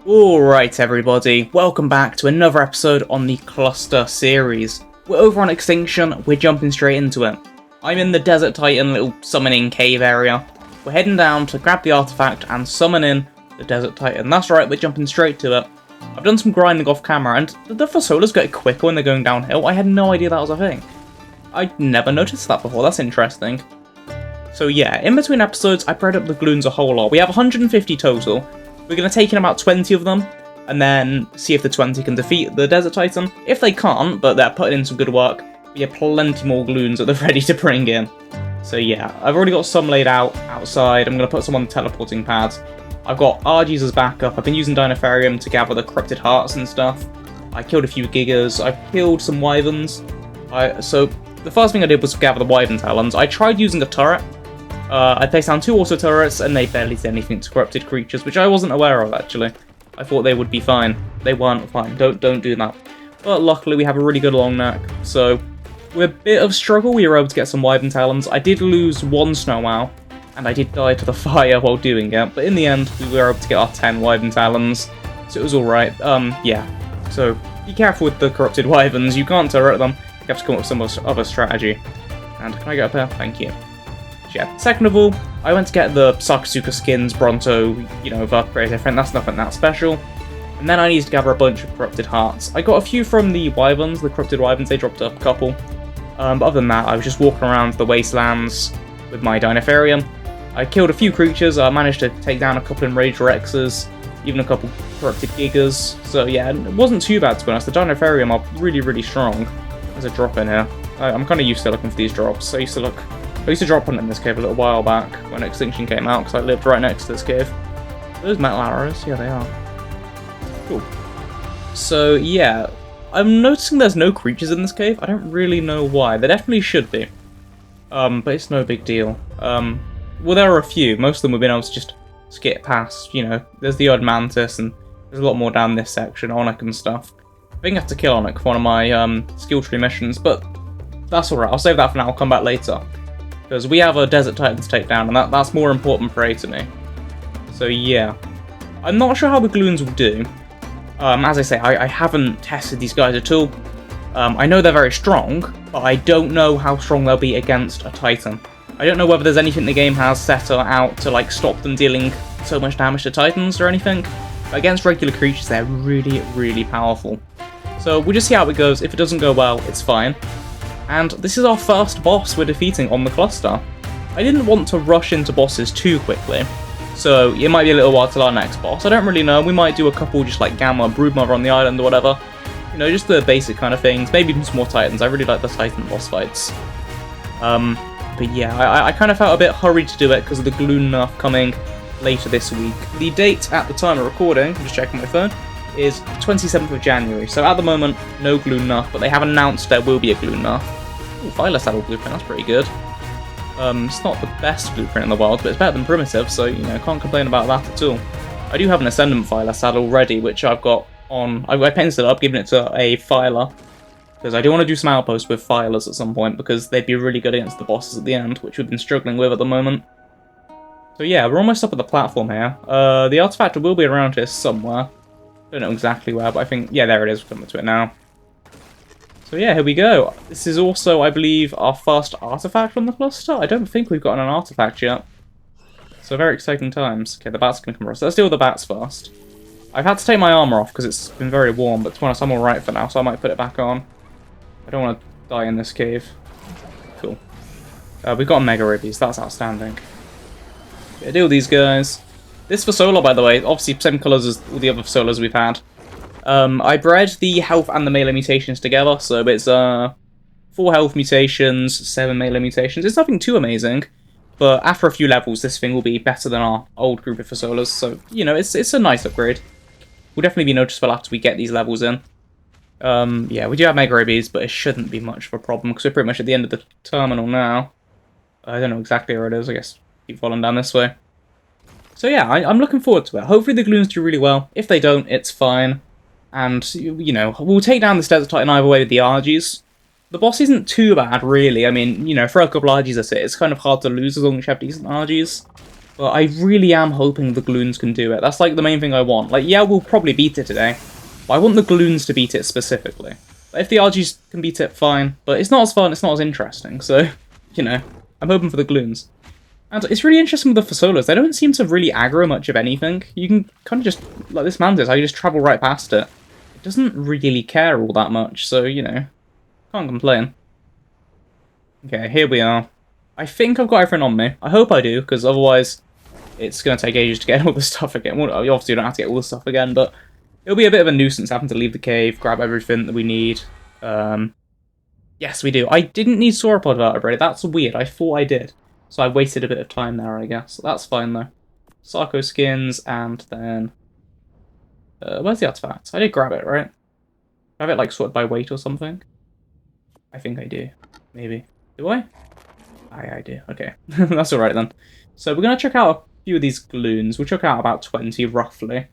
Alright everybody, welcome back to another episode on the Cluster series. We're over on Extinction, we're jumping straight into it. I'm in the Desert Titan little summoning cave area. We're heading down to grab the artifact and summon in the Desert Titan. That's right, we're jumping straight to it. I've done some grinding off camera and the Fasolas get quicker when they're going downhill. I had no idea that was a thing. I'd never noticed that before, that's interesting. So yeah, in between episodes I bred up the Gloons a whole lot. We have 150 total. We're going to take in about 20 of them, and then see if the 20 can defeat the Desert Titan. If they can't, but they're putting in some good work, we have plenty more Gloons that they're ready to bring in. So yeah, I've already got some laid out outside. I'm going to put some on the teleporting pads. I've got RGs as backup. I've been using Dinofarium to gather the corrupted hearts and stuff. I killed a few Gigas. I've killed some Wyverns. So the first thing I did was gather the Wyvern Talons. I tried using a turret. I placed down 2 auto turrets and they barely did anything to corrupted creatures, which I wasn't aware of actually. I thought they would be fine. They weren't fine. Don't do that. But luckily we have a really good long neck, so with a bit of struggle we were able to get some Wyvern Talons. I did lose 1 Snow Owl, and I did die to the fire while doing it, but in the end we were able to get our 10 Wyvern Talons, so it was alright. Yeah, so be careful with the corrupted Wyverns. You can't turret them. You have to come up with some other strategy. And can I get up here? Thank you. Yeah. Second of all, I went to get the Sakasuka skins, Bronto, the upgrade different. That's nothing that special. And then I needed to gather a bunch of corrupted hearts. I got a few from the Wyverns, the corrupted Wyverns, they dropped a couple. But other than that, I was just walking around the wastelands with my Dinofarium. I killed a few creatures, I managed to take down a couple Enraged Rexes, even a couple corrupted Gigas. So yeah, it wasn't too bad to be honest. The Dinofarium are really strong. There's a drop in here. I'm kind of used to looking for these drops. I used to drop one in this cave a little while back when Extinction came out because I lived right next to this cave. Those metal arrows, yeah they are. Cool. So yeah, I'm noticing there's no creatures in this cave. I don't really know why. There definitely should be. But it's no big deal. Well there are a few. Most of them we've been able to just skip past, There's the odd mantis and there's a lot more down this section, Onyx and stuff. I think I have to kill Onyx for one of my skill tree missions, but that's alright. I'll save that for now, I'll come back later. Because we have a Desert Titan to take down, and that's more important prey to me. So yeah. I'm not sure how the Gloons will do. As I say, I haven't tested these guys at all. I know they're very strong, but I don't know how strong they'll be against a Titan. I don't know whether there's anything the game has set out to stop them dealing so much damage to Titans or anything. But against regular creatures, they're really powerful. So we'll just see how it goes. If it doesn't go well, it's fine. And this is our first boss we're defeating on the cluster. I didn't want to rush into bosses too quickly, so it might be a little while till our next boss. I don't really know, we might do a couple just like Gamma, Broodmother on the island or whatever. Just the basic kind of things, maybe even some more Titans. I really like the Titan boss fights. But yeah, I kind of felt a bit hurried to do it because of the Gloon nerf coming later this week. The date at the time of recording, I'm just checking my phone, is 27th of January. So at the moment, no Gloon nerf, but they have announced there will be a Gloon nerf. Ooh, Phyla Saddle Blueprint, that's pretty good. It's not the best blueprint in the world, but it's better than Primitive, so, can't complain about that at all. I do have an Ascendant Phyla Saddle ready, which I've got on... I painted it up, giving it to a Phyla, because I do want to do some outposts with Phylas at some point, because they'd be really good against the bosses at the end, which we've been struggling with at the moment. So yeah, we're almost up at the platform here. The artifact will be around here somewhere. Don't know exactly where, but I think... Yeah, there it is, we're coming to it now. So yeah, here we go. This is also, I believe, our first artifact from the cluster. I don't think we've gotten an artifact yet. So very exciting times. Okay, the bats can come across. Let's deal with the bats first. I've had to take my armor off because it's been very warm, but to be honest, I'm alright for now, so I might put it back on. I don't want to die in this cave. Cool. We've got Mega Ribbies, that's outstanding. Okay, deal with these guys. This Fasola, by the way, obviously same colours as all the other Fasolas we've had. I bred the health and the melee mutations together, so it's 4 health mutations, 7 melee mutations. It's nothing too amazing, but after a few levels, this thing will be better than our old group of Fasolas, so, it's a nice upgrade. Will definitely be noticeable after we get these levels in. Yeah, we do have Mega Ribbies, but it shouldn't be much of a problem, because we're pretty much at the end of the terminal now. I don't know exactly where it is, I guess keep following down this way. So yeah, I'm looking forward to it. Hopefully the Gloons do really well. If they don't, it's fine. And, we'll take down this Desert Titan either way with the RGs. The boss isn't too bad, really. I mean, for a couple RGs, that's it. It's kind of hard to lose as long as you have decent RGs. But I really am hoping the Gloons can do it. That's like the main thing I want. Like, yeah, we'll probably beat it today, but I want the Gloons to beat it specifically. If the RGs can beat it, fine. But it's not as fun, it's not as interesting. So, you know, I'm hoping for the Gloons. And it's really interesting with the Fasolas. They don't seem to really aggro much of anything. You can kind of just, like this Mantis, how you just travel right past it. It doesn't really care all that much, so, you know, can't complain. Okay, here we are. I think I've got everything on me. I hope I do, because otherwise it's going to take ages to get all the stuff again. Well, obviously you don't have to get all the stuff again, but it'll be a bit of a nuisance having to leave the cave, grab everything that we need. Yes, we do. I didn't need sauropod vertebrae. That's weird. I thought I did. So I wasted a bit of time there, I guess. That's fine, though. Sarco skins, and then... where's the artifact? I did grab it, right? Grab it, like, sorted by weight or something? I think I do. Maybe. Do I? I do. Okay. That's alright, then. So we're going to check out a few of these Gloons. We'll check out about 20, roughly.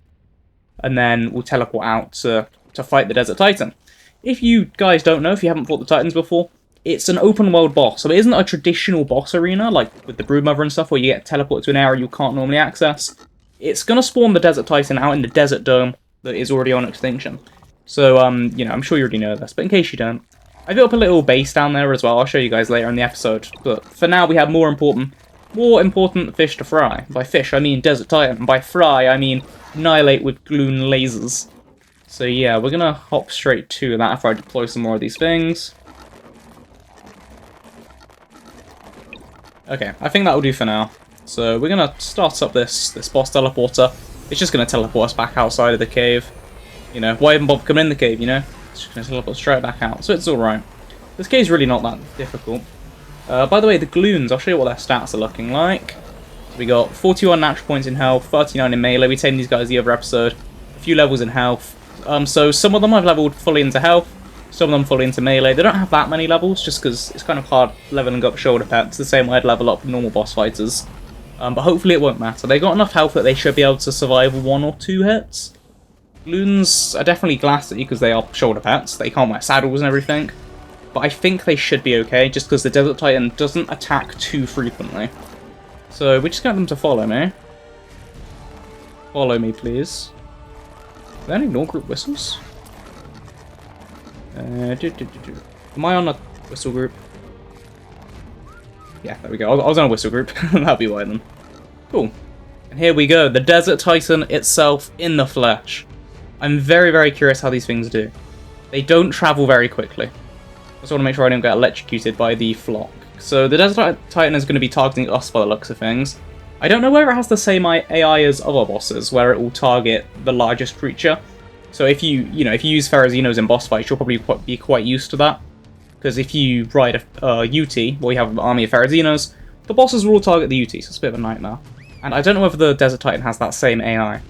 And then we'll teleport out to fight the Desert Titan. If you guys don't know, if you haven't fought the Titans before, it's an open world boss, so it isn't a traditional boss arena, like with the Broodmother and stuff, where you get teleported to an area you can't normally access. It's going to spawn the Desert Titan out in the Desert Dome that is already on extinction. So, you know, I'm sure you already know this, but in case you don't, I built up a little base down there as well. I'll show you guys later in the episode. But for now, we have more important fish to fry. By fish, I mean Desert Titan. And by fry, I mean annihilate with Gloon lasers. So yeah, we're going to hop straight to that after I deploy some more of these things. Okay, I think that will do for now. So we're going to start up this boss teleporter. It's just going to teleport us back outside of the cave. You know, why even bother coming in the cave, you know? It's just going to teleport straight back out, so it's alright. This cave's really not that difficult. By the way, the Gloons, I'll show you what their stats are looking like. So we got 41 natural points in health, 39 in melee. We tamed these guys the other episode. A few levels in health. So some of them I've leveled fully into health. Some of them fully into melee. They don't have that many levels, just because it's kind of hard leveling up shoulder pets, the same way I'd level up normal boss fighters. But hopefully it won't matter. They got enough health that they should be able to survive 1 or 2 hits. Gloons are definitely glassy because they are shoulder pets. They can't wear saddles and everything. But I think they should be okay, just because the Desert Titan doesn't attack too frequently. So we just get them to follow me. Follow me, please. Are there any group whistles? Am I on a whistle group? Yeah, there we go. I was on a whistle group. That'll be why then. Cool. And here we go. The Desert Titan itself in the flesh. I'm very, very curious how these things do. They don't travel very quickly. I just want to make sure I don't get electrocuted by the flock. So the Desert Titan is going to be targeting us by the looks of things. I don't know whether it has the same AI as other bosses, where it will target the largest creature. So if you use Pharaohzinos in boss fights, you'll probably be quite used to that. Because if you ride a UT, well, you have an army of Pharaohzinos, the bosses will all target the UT, so it's a bit of a nightmare. And I don't know whether the Desert Titan has that same AI.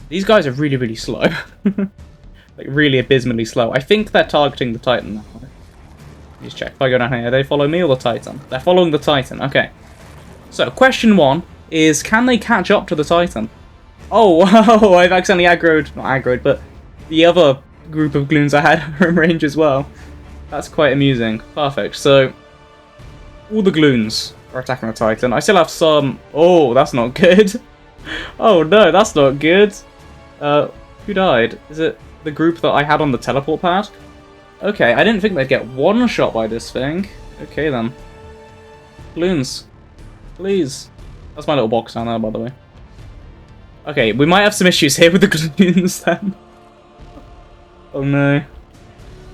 These guys are really, really slow. Like, really abysmally slow. I think they're targeting the Titan now. Just check. If I go down here, they follow me or the Titan? They're following the Titan, okay. So, question 1 is, can they catch up to the Titan? Oh, wow, I've accidentally aggroed, not aggroed, but the other group of Gloons I had are in range as well. That's quite amusing. Perfect. So, all the Gloons are attacking the Titan. I still have some... Oh, that's not good. Oh no, that's not good. Who died? Is it the group that I had on the teleport pad? Okay, I didn't think they'd get one shot by this thing. Okay then. Gloons. Please. That's my little box down there, by the way. Okay, we might have some issues here with the Gloons then. Oh no.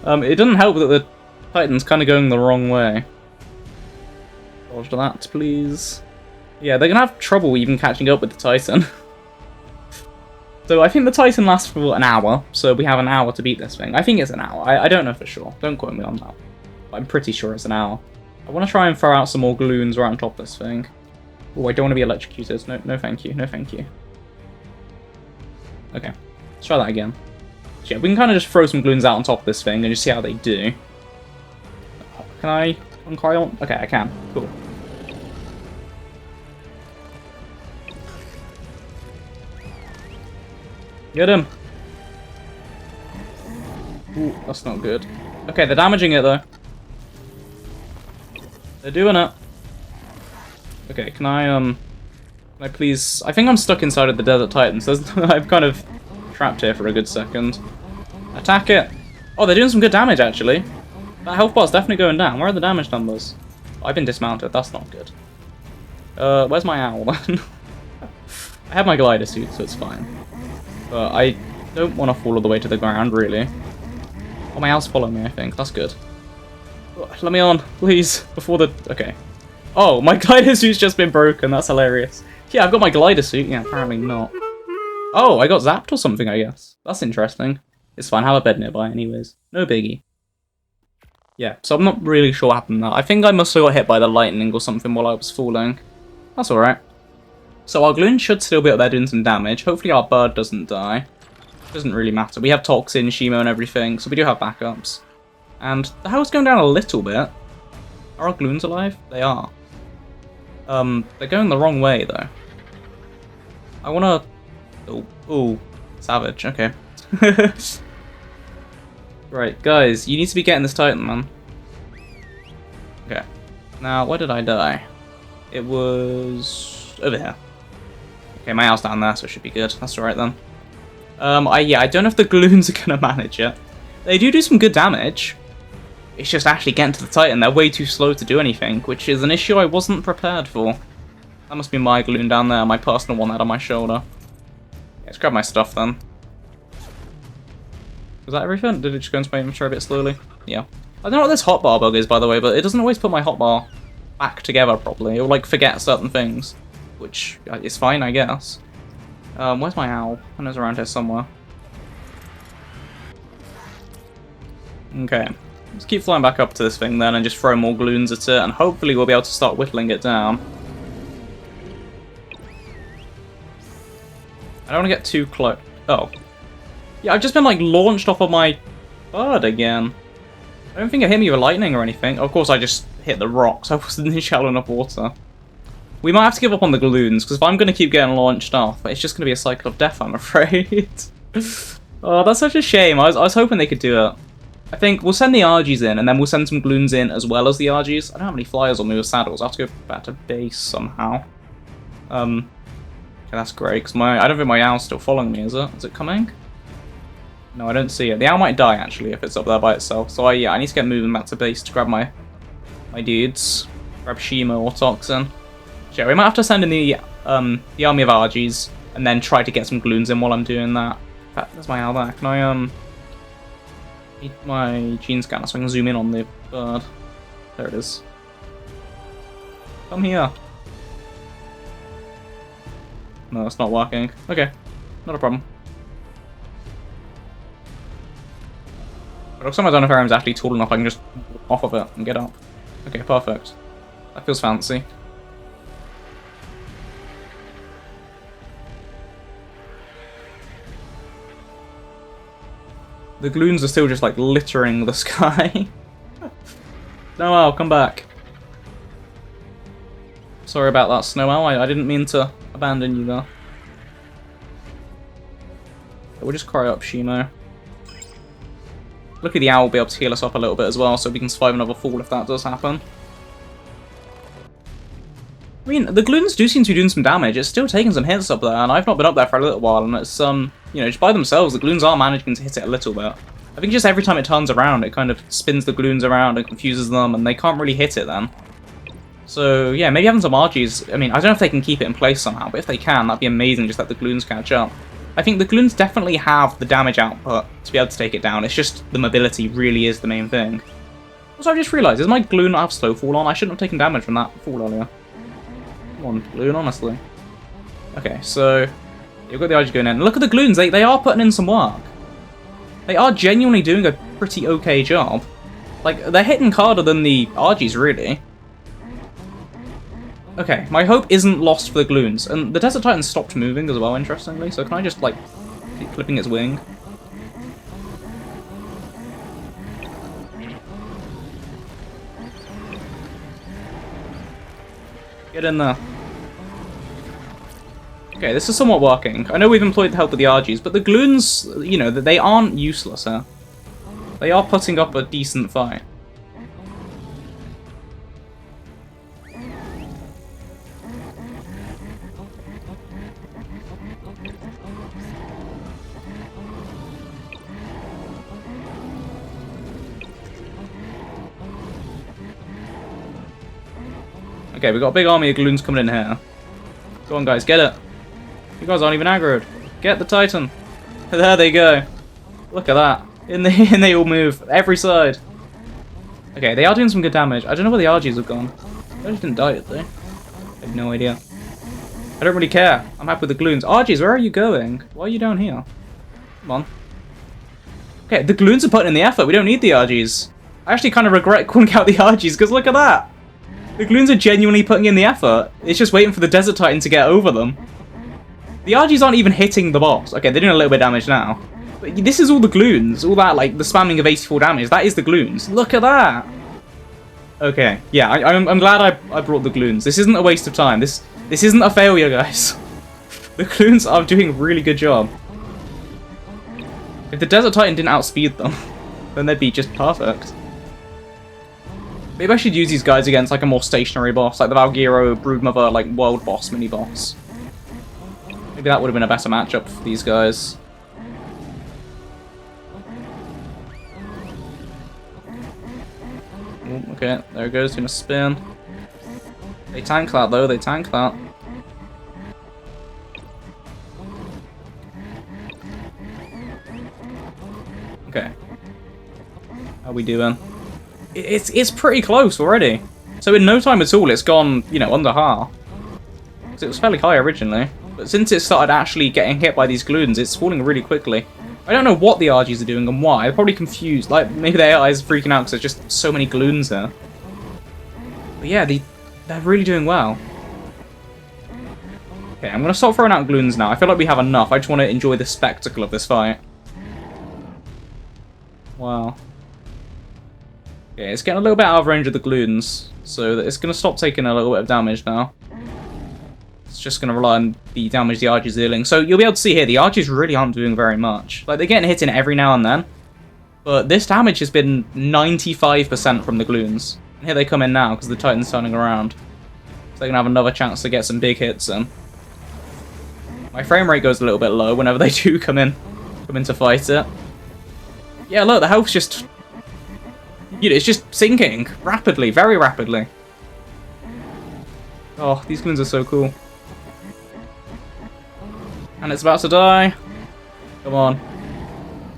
It doesn't help that the Titan's kind of going the wrong way. Dodge that, please. Yeah, they're going to have trouble even catching up with the Titan. So I think the Titan lasts for an hour, so we have an hour to beat this thing. I think it's an hour. I don't know for sure. Don't quote me on that. But I'm pretty sure it's an hour. I want to try and throw out some more Gloons right on top of this thing. Oh, I don't want to be electrocuted. No, no thank you. No thank you. Okay, let's try that again. So yeah, we can kind of just throw some Gloons out on top of this thing and just see how they do. Can I carry on? Okay, I can. Cool. Get him! Ooh, that's not good. Okay, they're damaging it though. They're doing it. Okay, can I Can I please... I think I'm stuck inside of the Desert Titan, so I'm kind of trapped here for a good second. Attack it! Oh, they're doing some good damage, actually. That health bar's definitely going down. Where are the damage numbers? I've been dismounted. That's not good. Where's my owl, then? I have my glider suit, so it's fine. But I don't want to fall all the way to the ground, really. Oh, my owl's following me, I think. That's good. Let me on, please, before the... Okay. Oh, my glider suit's just been broken. That's hilarious. Yeah, I've got my glider suit. Yeah, apparently not. Oh, I got zapped or something, I guess. That's interesting. It's fine. I have a bed nearby anyways. No biggie. Yeah, so I'm not really sure what happened there. I think I must have got hit by the lightning or something while I was falling. That's alright. So our Gloon should still be up there doing some damage. Hopefully our bird doesn't die. Doesn't really matter. We have Toxin, Shimo and everything, so we do have backups. And the health's going down a little bit. Are our Gloons alive? They are. They're going the wrong way, though. I wanna... Oh, ooh, savage, okay. Right, guys, you need to be getting this Titan, man. Okay. Now, where did I die? It was... over here. Okay, my owl's down there, so it should be good. That's alright, then. Yeah, I don't know if the Gloons are gonna manage it. They do some good damage. It's just actually getting to the Titan. They're way too slow to do anything, which is an issue I wasn't prepared for. That must be my Gloon down there, my personal one out on my shoulder. Yeah, let's grab my stuff then. Was that everything? Did it just go into my inventory a bit slowly? Yeah. I don't know what this hotbar bug is, by the way, but it doesn't always put my hotbar back together properly. It'll, like, forget certain things, which is fine, I guess. Where's my owl? I know it's around here somewhere. Okay. Let's keep flying back up to this thing then and just throw more Gloons at it, and hopefully we'll be able to start whittling it down. I don't want to get too close. Oh. Yeah, I've just been, like, launched off of my bird again. I don't think it hit me with lightning or anything. Of course, I just hit the rocks. I wasn't in shallow enough water. We might have to give up on the Gloons, because if I'm going to keep getting launched off, it's just going to be a cycle of death, I'm afraid. Oh, that's such a shame. I was hoping they could do it. I think we'll send the RGs in, and then we'll send some Gloons in as well as the RGs. I don't have any flyers on me with saddles. I have to go back to base somehow. Okay, that's great, because I don't think my owl's still following me, is it? Is it coming? No, I don't see it. The owl might die, actually, if it's up there by itself. So, yeah, I need to get moving back to base to grab my dudes. Grab Shimo or Toxin. Yeah, we might have to send in the army of RGs, and then try to get some Gloons in while I'm doing that. There's my owl there. Can I, need my gene scanner so I can zoom in on the bird. There it is. Come here. No, it's not working. Okay, not a problem. But looks like my Donifarium's actually tall enough I can just off of it and get up. Okay, perfect. That feels fancy. The Gloons are still just, like, littering the sky. Snow Owl, come back. Sorry about that, Snow Owl. I didn't mean to abandon you there. We'll just cry up Shimo. Luckily the owl will be able to heal us up a little bit as well, so we can survive another fall if that does happen. I mean, the Gloons do seem to be doing some damage. It's still taking some hits up there, and I've not been up there for a little while, and it's, you know, just by themselves, the Gloons are managing to hit it a little bit. I think just every time it turns around, it kind of spins the Gloons around and confuses them, and they can't really hit it then. So, yeah, maybe having some RGs, I mean, I don't know if they can keep it in place somehow, but if they can, that'd be amazing, just let the Gloons catch up. I think the Gloons definitely have the damage output to be able to take it down, it's just the mobility really is the main thing. Also, I just realised, is my Gloon not have slow fall on? I shouldn't have taken damage from that fall earlier. Come on, Gloon, honestly. Okay, so you've got the RG going in. Look at the Gloons, they are putting in some work. They are genuinely doing a pretty okay job. Like, they're hitting harder than the RGs, really. Okay, my hope isn't lost for the Gloons. And the Desert Titan stopped moving as well, interestingly, so can I just, like, keep clipping its wing? Get in there. Okay, this is somewhat working. I know we've employed the help of the RGs, but the Gloons, you know, they aren't useless here. They are putting up a decent fight. Okay, we've got a big army of Gloons coming in here. Go on, guys, get it. You guys aren't even aggroed. Get the Titan. There they go. Look at that. And they all move. Every side. Okay, they are doing some good damage. I don't know where the RGs have gone. They just didn't die, did they? I have no idea. I don't really care. I'm happy with the Gloons. RGs, where are you going? Why are you down here? Come on. Okay, the Gloons are putting in the effort. We don't need the RGs. I actually kind of regret calling out the RGs, because look at that. The Gloons are genuinely putting in the effort. It's just waiting for the Desert Titan to get over them. The RGs aren't even hitting the boss. Okay, they're doing a little bit of damage now. But this is all the Gloons. All that, like, the spamming of 84 damage. That is the Gloons. Look at that. Okay, yeah, I'm glad I brought the Gloons. This isn't a waste of time. This isn't a failure, guys. The Gloons are doing a really good job. If the Desert Titan didn't outspeed them, then they'd be just perfect. Maybe I should use these guys against like a more stationary boss, like the Valgyro Broodmother, like world boss, mini boss. Maybe that would have been a better matchup for these guys. Oh, okay, there it goes, doing a spin. They tank that though, they tank that. Okay. How are we doing? It's pretty close already. So in no time at all, it's gone, you know, under half. Because it was fairly high originally. But since it started actually getting hit by these Gloons, it's falling really quickly. I don't know what the RGs are doing and why. They're probably confused. Like, maybe their AI is freaking out because there's just so many Gloons here. But yeah, they're really doing well. Okay, I'm going to stop throwing out Gloons now. I feel like we have enough. I just want to enjoy the spectacle of this fight. Wow. Okay, it's getting a little bit out of range of the Gloons, so it's going to stop taking a little bit of damage now. It's just going to rely on the damage the RGs are dealing. So you'll be able to see here, the RGs really aren't doing very much. Like, they're getting hit in every now and then, but this damage has been 95% from the Gloons. And here they come in now, because the Titan's turning around. So they're going to have another chance to get some big hits in. My frame rate goes a little bit low whenever they do come in to fight it. Yeah, look, the health's just... You know, it's just sinking rapidly, very rapidly. Oh, these Gloons are so cool. And it's about to die. Come on.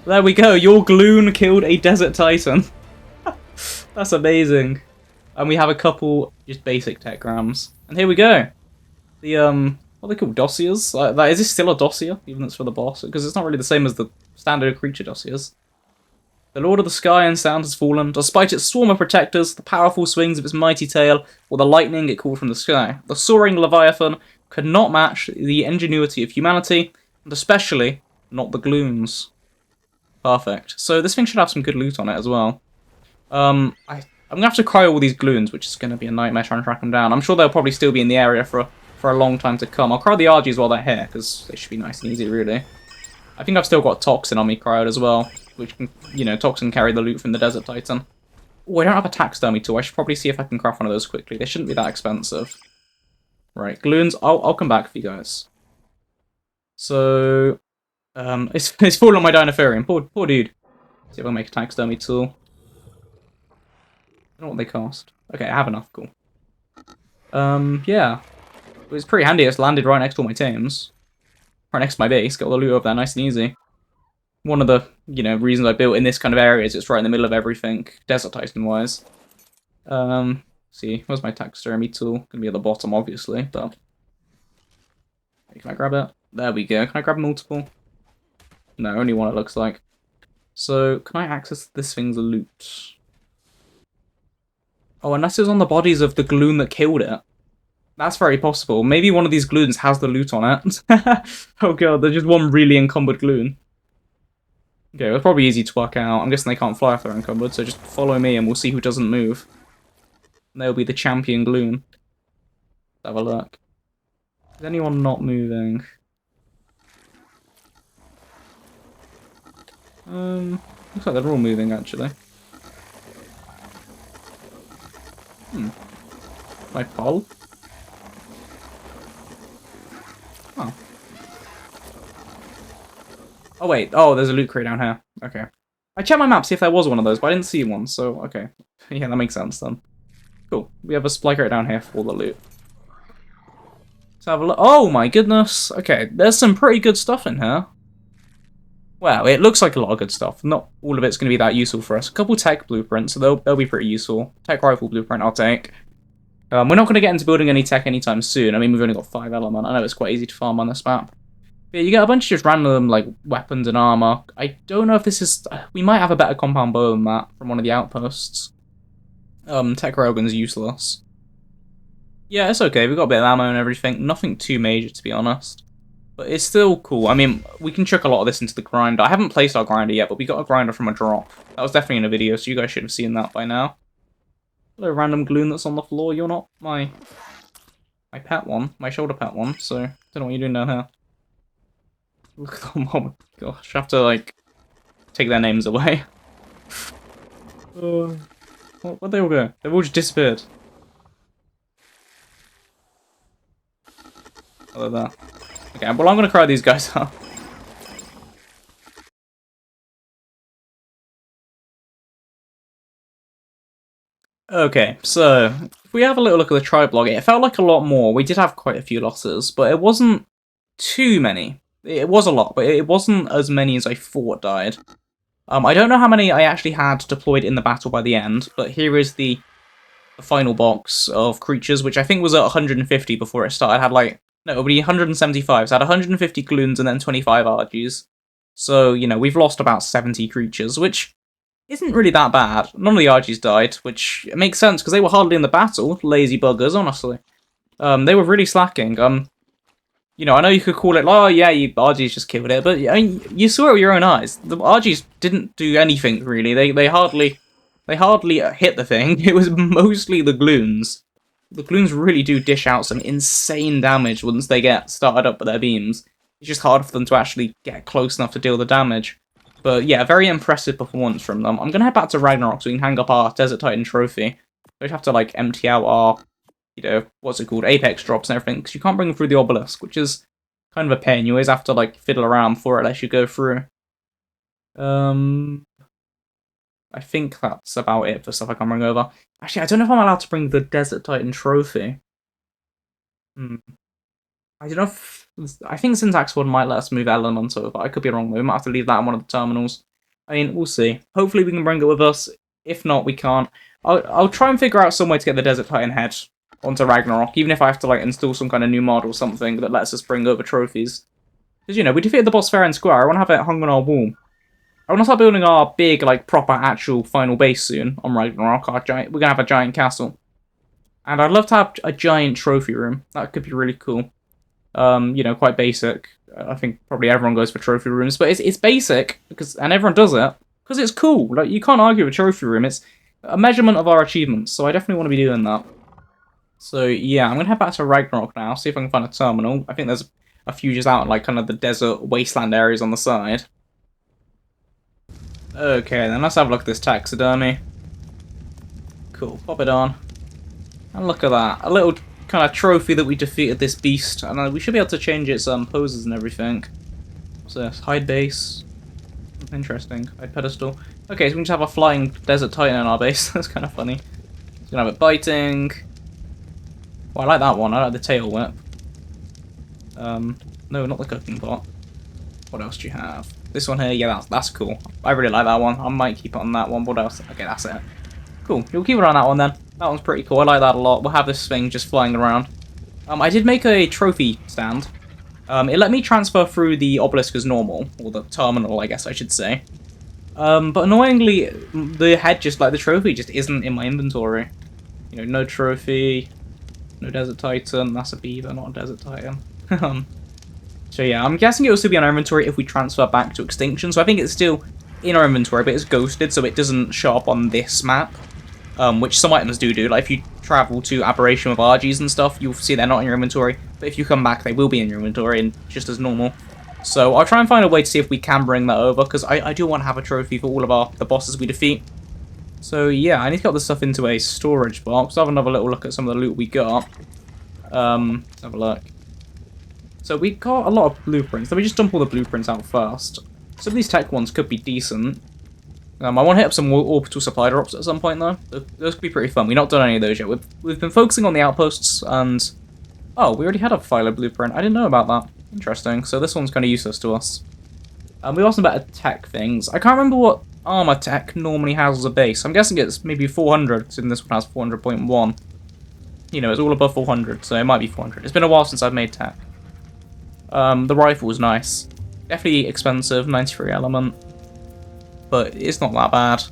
There we go, your Gloon killed a Desert Titan. That's amazing. And we have a couple just basic tetrams. And here we go. The, what are they called? Dossiers? Is this still a dossier, even though it's for the boss? Because it's not really the same as the standard creature dossiers. The Lord of the Sky and Sound has fallen. Despite its swarm of protectors, the powerful swings of its mighty tail, or the lightning it called from the sky, the soaring Leviathan could not match the ingenuity of humanity, and especially not the Gloons. Perfect. So this thing should have some good loot on it as well. I'm going to have to cry all these Gloons, which is going to be a nightmare trying to track them down. I'm sure they'll probably still be in the area for a long time to come. I'll cry the RGs while they're here, because they should be nice and easy, really. I think I've still got Toxin on me cryoed as well, which can, you know, Toxin carry the loot from the Desert Titan. Oh, I don't have a taxidermy tool. I should probably see if I can craft one of those quickly. They shouldn't be that expensive. Right, Gloons, I'll come back for you guys. So, it's falling on my Dinotherium. Poor dude. See if I can make a taxidermy tool. I don't know what they cost. Okay, I have enough. Cool. Yeah. It was pretty handy. It's landed right next to all my tames. Right next to my base. Got all the loot up there nice and easy. One of the, you know, reasons I built in this kind of area is it's right in the middle of everything, Desert Titan-wise. See, where's my taxidermy tool? Gonna be at the bottom, obviously, but... Can I grab it? There we go. Can I grab multiple? No, only one it looks like. So, can I access this thing's loot? Oh, unless it was on the bodies of the Gloon that killed it. That's very possible. Maybe one of these Gloons has the loot on it. Oh god, there's just one really encumbered Gloon. Okay, it's probably easy to work out. I'm guessing they can't fly if they're encumbered, so just follow me and we'll see who doesn't move. And they'll be the champion Gloon. Let's have a look. Is anyone not moving? Looks like they're all moving, actually. My poll? Oh. Oh wait, oh, there's a loot crate down here. Okay. I checked my map, see if there was one of those, but I didn't see one, so okay. Yeah, that makes sense then. Cool. We have a supply crate down here for all the loot. Let's have a look. Oh my goodness. Okay, there's some pretty good stuff in here. Well, it looks like a lot of good stuff. Not all of it's going to be that useful for us. A couple tech blueprints, so they'll be pretty useful. Tech rifle blueprint I'll take. We're not going to get into building any tech anytime soon. I mean, we've only got 5 element. I know it's quite easy to farm on this map. But yeah, you get a bunch of just random, like, weapons and armor. I don't know if this is... We might have a better compound bow than that from one of the outposts. Tech railgun's useless. Yeah, it's okay. We've got a bit of ammo and everything. Nothing too major, to be honest. But it's still cool. I mean, we can chuck a lot of this into the grinder. I haven't placed our grinder yet, but we got a grinder from a drop. That was definitely in a video, so you guys should have seen that by now. Hello, random Gloon that's on the floor. You're not my pet one, my shoulder pet one, so I don't know what you're doing down here. Look at them. Oh my gosh, I have to, like, take their names away. Where'd they all go? They've all just disappeared. Oh, they're there. Okay, well, I'm gonna cry these guys out. Okay, so if we have a little look at the tribe log, it felt like a lot more. We did have quite a few losses, but it wasn't too many. It was a lot, but it wasn't as many as I thought died. I don't know how many I actually had deployed in the battle by the end, but here is the final box of creatures, which I think was at 150 before it started. It had like, no, it would be 175, so I had 150 Gloons and then 25 Argies. So, you know, we've lost about 70 creatures, which isn't really that bad. None of the Argies died, which makes sense, because they were hardly in the battle. Lazy buggers, honestly. They were really slacking. You know, I know you could call it, oh yeah, you Argies just killed it, but I mean, you saw it with your own eyes. The Argies didn't do anything, really. They hardly hit the thing. It was mostly the Gloons. The Gloons really do dish out some insane damage once they get started up with their beams. It's just hard for them to actually get close enough to deal the damage. But yeah, very impressive performance from them. I'm going to head back to Ragnarok so we can hang up our Desert Titan trophy. We'd have to, like, empty out our, you know, what's it called, Apex drops and everything, because you can't bring them through the obelisk, which is kind of a pain. You always have to, like, fiddle around before it lets you go through. I think that's about it for stuff I can bring over. Actually, I don't know if I'm allowed to bring the Desert Titan trophy. I don't know if... I think Syntax One might let us move elements over. I could be wrong, though. We might have to leave that in one of the terminals. I mean, we'll see. Hopefully we can bring it with us. If not, we can't. I'll try and figure out some way to get the Desert Titan head onto Ragnarok, even if I have to, like, install some kind of new mod or something that lets us bring over trophies. Because, you know, we defeated the boss fair and square. I want to have it hung on our wall. I want to start building our big, like, proper, actual final base soon on Ragnarok. We're going to have a giant castle. And I'd love to have a giant trophy room. That could be really cool. You know, quite basic. I think probably everyone goes for trophy rooms, but it's basic, and everyone does it, because it's cool. Like, you can't argue with a trophy room. It's a measurement of our achievements, so I definitely want to be doing that. So, yeah, I'm going to head back to Ragnarok now, see if I can find a terminal. I think there's a few just out in, like, kind of the desert wasteland areas on the side. Okay, then let's have a look at this taxidermy. Cool, pop it on. And look at that, a little kind of trophy that we defeated this beast, and we should be able to change its poses and everything. What's this? Hide base. Interesting. Hide pedestal. Okay, so we can just have a flying desert titan in our base. That's kind of funny. It's gonna have it biting. Well, I like that one. I like the tail whip. No, not the cooking pot. What else do you have? This one here, yeah, that's cool. I really like that one. I might keep it on that one. What else? Okay, that's it. Cool. You'll keep it on that one then. That one's pretty cool. I like that a lot. We'll have this thing just flying around. I did make a trophy stand. It let me transfer through the obelisk as normal, or the terminal, I guess I should say. But annoyingly, the head, just like the trophy, just isn't in my inventory. You know, no trophy, no Desert Titan. That's a beaver, not a Desert Titan. So yeah, I'm guessing it will still be in our inventory if we transfer back to Extinction. So I think it's still in our inventory, but it's ghosted, so it doesn't show up on this map. Which some items do. Like, if you travel to Aberration with RGs and stuff, you'll see they're not in your inventory. But if you come back, they will be in your inventory, and just as normal. So I'll try and find a way to see if we can bring that over, because I do want to have a trophy for all of the bosses we defeat. So yeah, I need to get this stuff into a storage box. I'll have another little look at some of the loot we got. Let's have a look. So we got a lot of blueprints. Let me just dump all the blueprints out first. Some of these tech ones could be decent. I want to hit up some more orbital supply drops at some point, though. Those could be pretty fun. We've not done any of those yet. We've been focusing on the outposts, and... Oh, we already had a Philo blueprint. I didn't know about that. Interesting. So this one's kind of useless to us. We got some better tech things. I can't remember what armor tech normally has as a base. I'm guessing it's maybe 400, because this one has 400.1. You know, it's all above 400, so it might be 400. It's been a while since I've made tech. The rifle was nice. Definitely expensive, 93 element. But it's not that bad.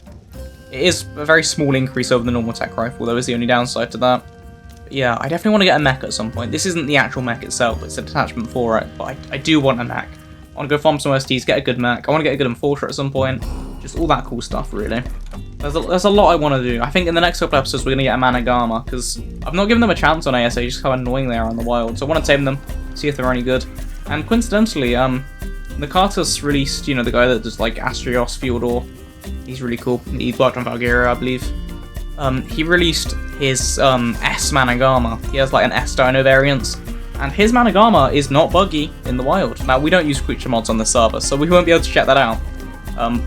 It is a very small increase over the normal tech rifle, though, is the only downside to that. But yeah, I definitely want to get a mech at some point. This isn't the actual mech itself, it's a detachment for it, but I do want a mech. I want to go farm some OSTs, get a good mech. I want to get a good enforcer at some point. Just all that cool stuff, really. There's a lot I want to do. I think in the next couple episodes we're going to get a Managama, because I've not given them a chance on ASA, just how annoying they are in the wild. So I want to tame them, see if they're any good. And coincidentally, the Cartus released, you know, the guy that does like Astrios, Fyodor. He's really cool. He worked on Valkyria, I believe. He released his S Managama. He has like an S Dino variant. And his Managama is not buggy in the wild. Now, we don't use creature mods on the server, so we won't be able to check that out.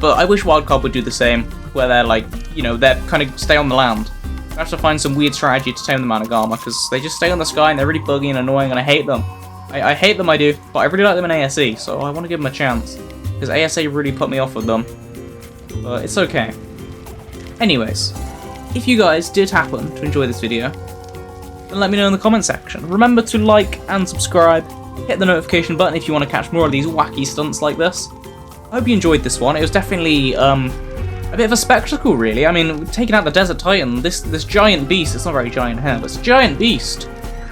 But I wish Wildcard would do the same, where they're like, you know, they're kind of stay on the land. I have to find some weird strategy to tame the Managama, because they just stay on the sky and they're really buggy and annoying, and I hate them. I hate them, I do, but I really like them in ASE, so I want to give them a chance. Because ASA really put me off with them. But it's okay. Anyways, if you guys did happen to enjoy this video, then let me know in the comment section. Remember to like and subscribe, hit the notification button if you want to catch more of these wacky stunts like this. I hope you enjoyed this one. It was definitely a bit of a spectacle, really. I mean, taking out the Desert Titan, this giant beast, it's not very giant here, but it's a giant beast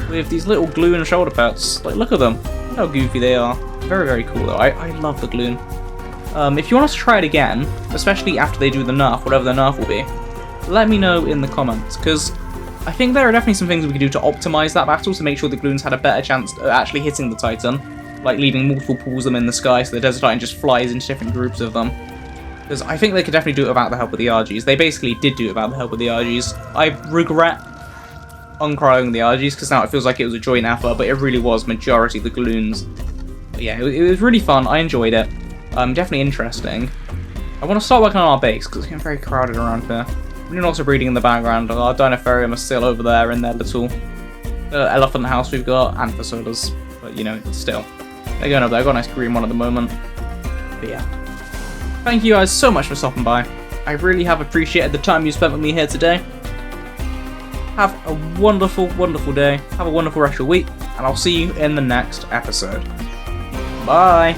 with these little Gloon shoulder pads. Like, look at them. Look how goofy they are. Very, very cool, though. I love the Gloon. If you want us to try it again, especially after they do the nerf, whatever the nerf will be, let me know in the comments, because I think there are definitely some things we can do to optimize that battle to make sure the Gloons had a better chance of actually hitting the Titan, like leaving multiple pools of them in the sky so the Desert Titan just flies into different groups of them. Because I think they could definitely do it without the help of the RGs. They basically did do it without the help of the RGs. I regret uncrying the RGs because now it feels like it was a joint effort, but it really was majority the Gloons. But yeah, it was really fun. I enjoyed it. Definitely interesting. I want to start working on our base because it's getting very crowded around here. We're doing lots of breeding in the background. Our Dinotherium are still over there in their little elephant house we've got, and Fasolas. But you know, still. They're going up there. I've got a nice green one at the moment. But yeah. Thank you guys so much for stopping by. I really have appreciated the time you spent with me here today. Have a wonderful, wonderful day. Have a wonderful rest of your week. And I'll see you in the next episode. Bye!